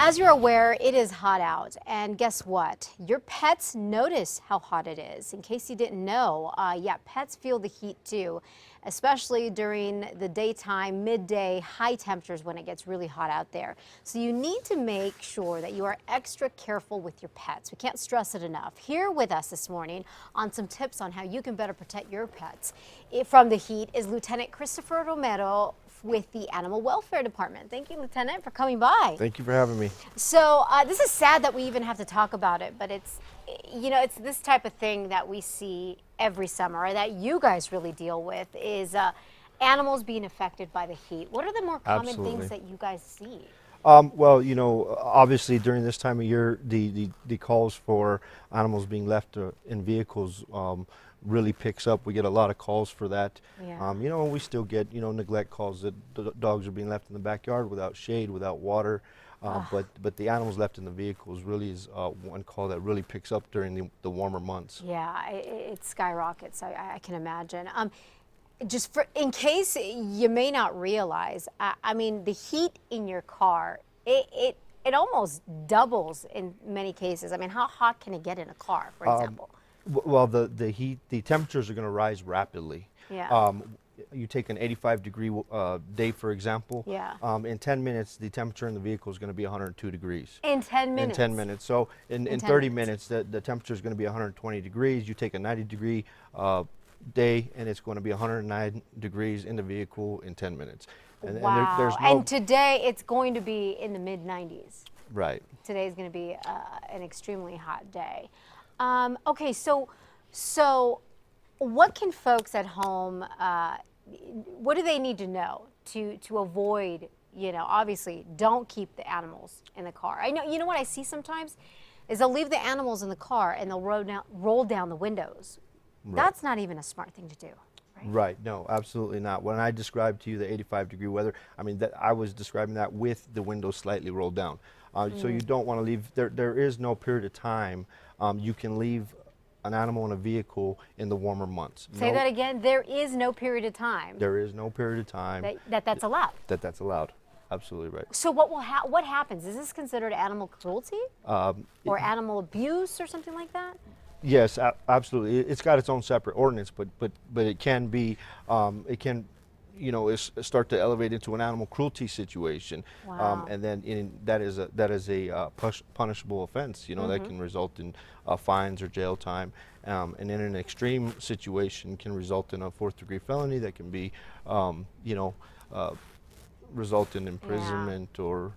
As you're aware, it is hot out, and guess what? Your pets notice how hot it is. In case you didn't know, yeah, pets feel the heat too, especially during the daytime, midday, high temperatures when it gets really hot out there. So you need to make sure that you are extra careful with your pets. We can't stress it enough. Here with us this morning on some tips on how you can better protect your pets from the heat is Lieutenant Christopher Romero with the Animal Welfare Department. Thank you, Lieutenant, for coming by. Thank you for having me. So this is sad that we even have to talk about it, but it's this type of thing that we see every summer, or that you guys really deal with, is animals being affected by the heat. What are the more common things that you guys see? Well, obviously during this time of year, the calls for animals being left in vehicles really picks up. We get a lot of calls for that. Yeah. We still get, neglect calls that the dogs are being left in the backyard without shade, without water. But the animals left in the vehicles really is one call that really picks up during the warmer months. Yeah, it skyrockets, I can imagine. Just in case you may not realize, I mean, the heat in your car, it almost doubles in many cases. I mean, how hot can it get in a car, for example? Well, the temperatures are going to rise rapidly. Yeah. You take an 85-degree day, for example. Yeah. In 10 minutes, the temperature in the vehicle is going to be 102 degrees. In 10 minutes? In 10 minutes. So in 30 minutes, the temperature is going to be 120 degrees. You take a 90-degree day, and it's going to be 109 degrees in the vehicle in 10 minutes. And, wow. there's and today, it's going to be in the mid-90s. Right. Today is going to be an extremely hot day. Okay, so what can folks at home, what do they need to know to avoid, obviously don't keep the animals in the car. I know, what I see sometimes is they'll leave the animals in the car and they'll roll down the windows. Right. That's not even a smart thing to do. Right. No, absolutely not. When I described to you the 85-degree weather, I mean, I was describing that with the windows slightly rolled down. So you don't want to leave, there is no period of time you can leave an animal in a vehicle in the warmer months. Say that again. There is no period of time. There is no period of time. That's allowed. That's allowed. Absolutely right. So what happens? Is this considered animal cruelty? Or animal abuse or something like that? Yes, absolutely. It's got its own separate ordinance, but it can be, start to elevate into an animal cruelty situation. Wow. And then that is a punishable offense. That can result in fines or jail time. And in an extreme situation, can result in a 4th-degree felony that can be, result in imprisonment or.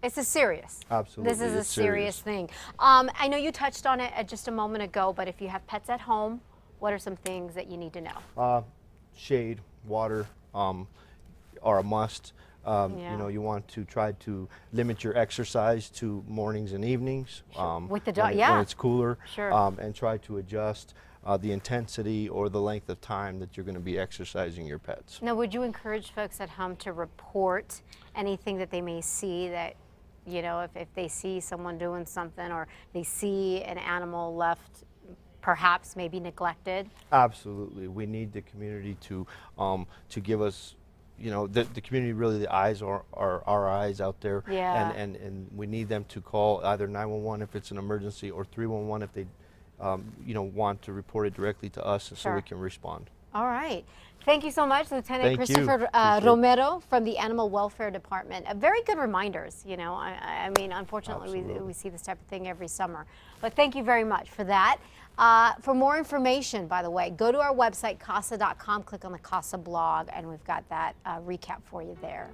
It's a serious. Absolutely. This is a serious thing. I know you touched on it just a moment ago, but if you have pets at home, what are some things that you need to know? Shade, water are a must. You want to try to limit your exercise to mornings and evenings. With the dog, when it's cooler. Sure. And try to adjust the intensity or the length of time that you're going to be exercising your pets. Now, would you encourage folks at home to report anything that they may see that, if they see someone doing something or they see an animal left perhaps maybe neglected? Absolutely. We need the community to give us, the community, really the eyes are our eyes out there. Yeah. And we need them to call either 911 if it's an emergency or 311 if they want to report it directly to us so we can respond. All right. Thank you so much, Lieutenant Christopher Romero from the Animal Welfare Department. Very good reminders, I mean, unfortunately, we see this type of thing every summer. But thank you very much for that. For more information, by the way, go to our website, casa.com, click on the CASA blog, and we've got that recap for you there.